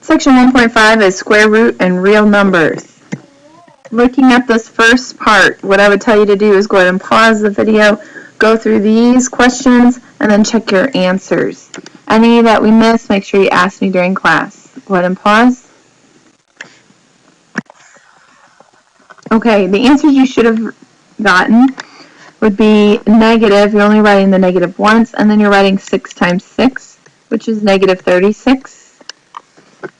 Section 1.5 is square root and real numbers. Looking at this first part, what I would tell you to do is go ahead and pause the video, go through these questions, and then check your answers. Any that we missed, make sure you ask me during class. Go ahead and pause. Okay, the answers you should have gotten would be negative. You're only writing the negative once, and then you're writing 6 times 6, which is negative 36.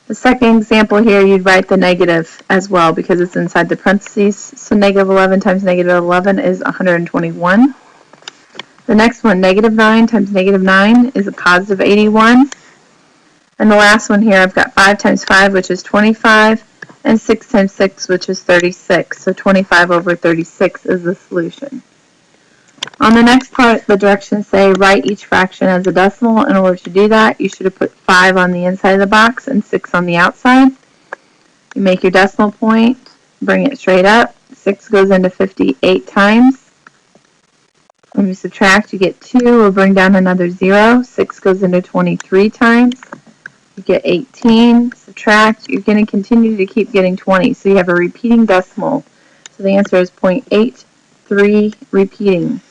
The second example here, you'd write the negative as well because it's inside the parentheses. So negative 11 times negative 11 is 121. The next one, negative 9 times negative 9 is a positive 81. And the last one here, I've got 5 times 5, which is 25, and 6 times 6, which is 36. So 25 over 36 is the solution. On the next part, the directions say write each fraction as a decimal. In order to do that, you should have put 5 on the inside of the box and 6 on the outside. You make your decimal point, bring it straight up. 6 goes into 58 times. When you subtract, you get 2. We'll bring down another 0. 6 goes into 23 times. You get 18. Subtract. You're going to continue to keep getting 20. So you have a repeating decimal. So the answer is 0.83 repeating.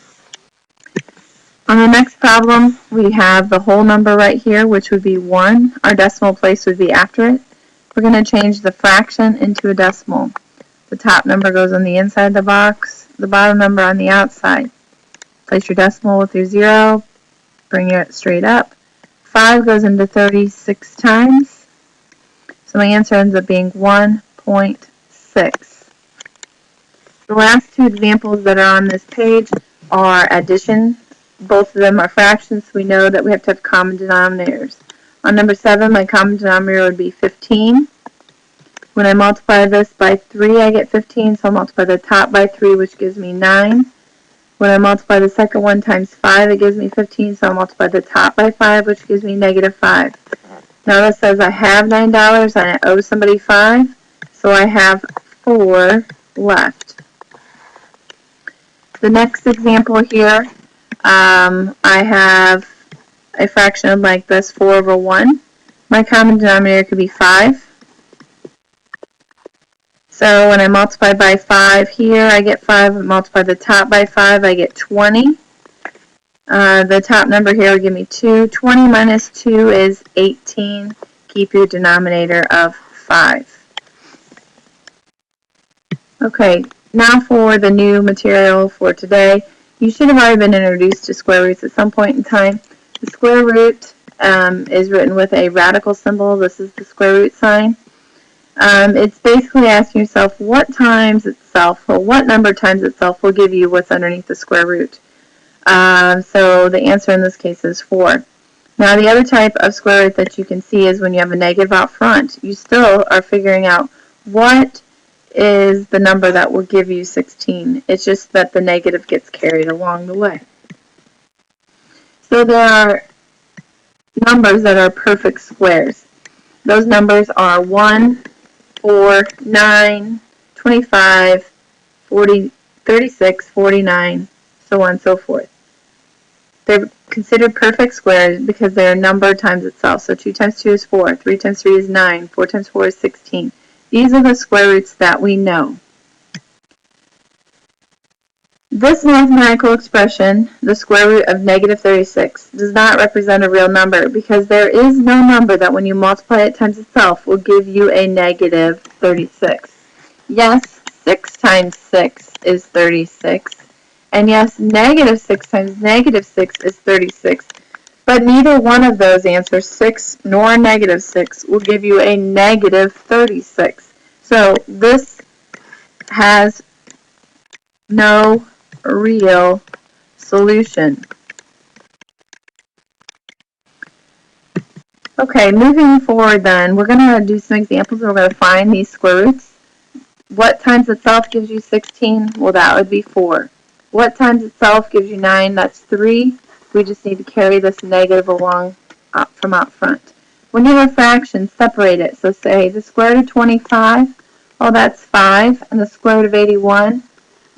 On the next problem, we have the whole number right here, which would be 1. Our decimal place would be after it. We're going to change the fraction into a decimal. The top number goes on the inside of the box, the bottom number on the outside. Place your decimal with your 0, bring it straight up. 5 goes into 36 times, so my answer ends up being 1.6. The last two examples that are on this page are addition. Both of them are fractions, so we know that we have to have common denominators. On number 7, my common denominator would be 15. When I multiply this by 3, I get 15, so I'll multiply the top by 3, which gives me 9. When I multiply the second one times 5, it gives me 15, so I'll multiply the top by 5, which gives me negative 5. Now this says I have $9 and I owe somebody 5, so I have 4 left. The next example here, I have a fraction like this, 4 over 1. My common denominator could be 5. So when I multiply by 5 here, I get 5. Multiply the top by 5, I get 20. The top number here will give me 2. 20 minus 2 is 18. Keep your denominator of 5. Okay, now for the new material for today. You should have already been introduced to square roots at some point in time. The square root is written with a radical symbol. This is the square root sign. It's basically asking yourself what number times itself will give you what's underneath the square root. So the answer in this case is 4. Now the other type of square root that you can see is when you have a negative out front. You still are figuring out what is the number that will give you 16. It's just that the negative gets carried along the way. So there are numbers that are perfect squares. Those numbers are 1, 4, 9, 25, 40, 36, 49, so on and so forth. They're considered perfect squares because they're a number times itself. So 2 times 2 is 4, 3 times 3 is 9, 4 times 4 is 16. These are the square roots that we know. This mathematical expression, the square root of negative 36, does not represent a real number because there is no number that when you multiply it times itself will give you a negative 36. Yes, 6 times 6 is 36. And yes, negative 6 times negative 6 is 36. But neither one of those answers, 6 nor negative 6, will give you a negative 36. So this has no real solution. Okay, moving forward then, we're going to do some examples and we're going to find these square roots. What times itself gives you 16? Well, that would be 4. What times itself gives you 9? That's 3. We just need to carry this negative along from out front. When you have a fraction, separate it. So say the square root of 25, well, that's 5, and the square root of 81,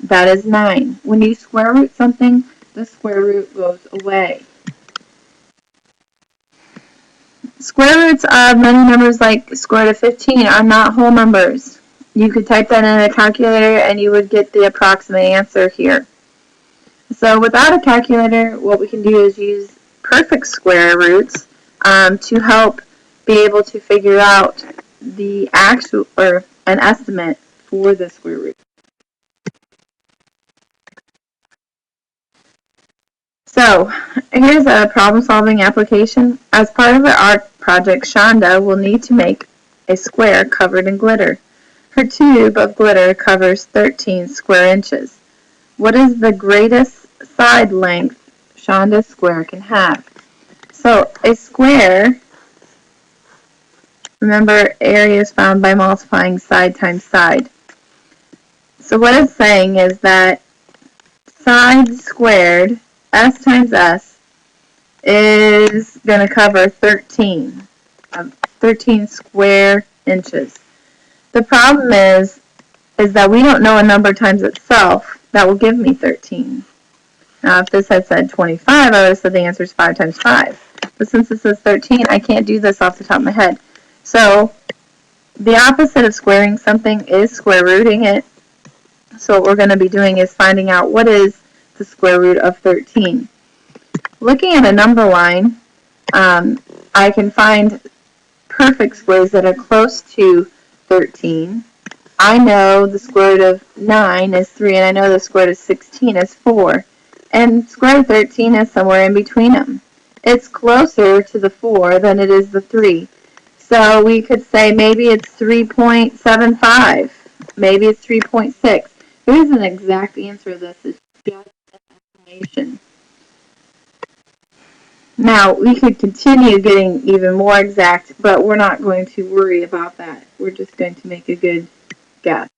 that is 9. When you square root something, the square root goes away. Square roots of many numbers like square root of 15 are not whole numbers. You could type that in a calculator and you would get the approximate answer here. So without a calculator, what we can do is use perfect square roots to help be able to figure out the actual or an estimate for the square root. So here's a problem-solving application. As part of her art project, Shonda will need to make a square covered in glitter. Her tube of glitter covers 13 square inches. What is the greatest side length Shonda's square can have? So a square, remember, area is found by multiplying side times side. So what it's saying is that side squared, s times s, is going to cover 13 square inches. The problem is that we don't know a number times itself that will give me 13. Now, if this had said 25, I would have said the answer is 5 times 5. But since it says 13, I can't do this off the top of my head. So the opposite of squaring something is square rooting it. So what we're going to be doing is finding out what is the square root of 13. Looking at a number line, I can find perfect squares that are close to 13. I know the square root of 9 is 3, and I know the square root of 16 is 4. And square root of 13 is somewhere in between them. It's closer to the 4 than it is the 3. So we could say maybe it's 3.75. Maybe it's 3.6. There isn't an exact answer to this. It's just an estimation. Now, we could continue getting even more exact, but we're not going to worry about that. We're just going to make a good guess.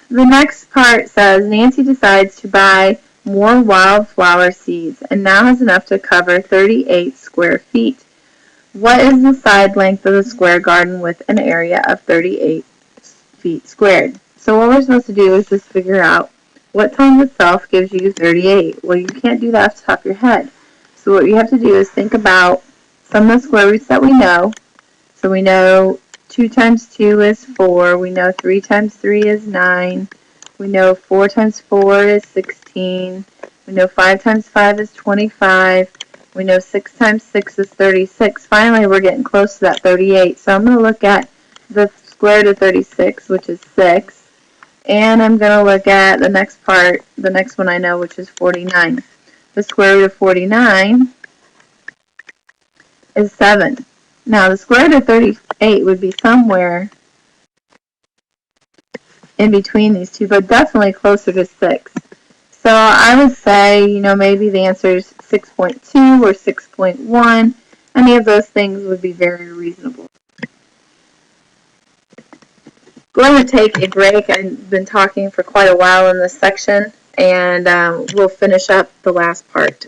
The next part says Nancy decides to buy more wildflower seeds and now has enough to cover 38 square feet. What is the side length of the square garden with an area of 38 feet squared? So what we're supposed to do is just figure out what times itself gives you 38. Well, you can't do that off the top of your head. So what you have to do is think about some of the square roots that we know. So we know 2 times 2 is 4. We know 3 times 3 is 9. We know 4 times 4 is 16. We know 5 times 5 is 25. We know 6 times 6 is 36. Finally, we're getting close to that 38. So I'm going to look at the square root of 36, which is 6. And I'm going to look at the next part, the next one I know, which is 49. The square root of 49 is 7. Now, the square root of 38 would be somewhere in between these two, but definitely closer to 6. So I would say, maybe the answer is 6.2 or 6.1. Any of those things would be very reasonable. Going to take a break. I've been talking for quite a while in this section, and we'll finish up the last part.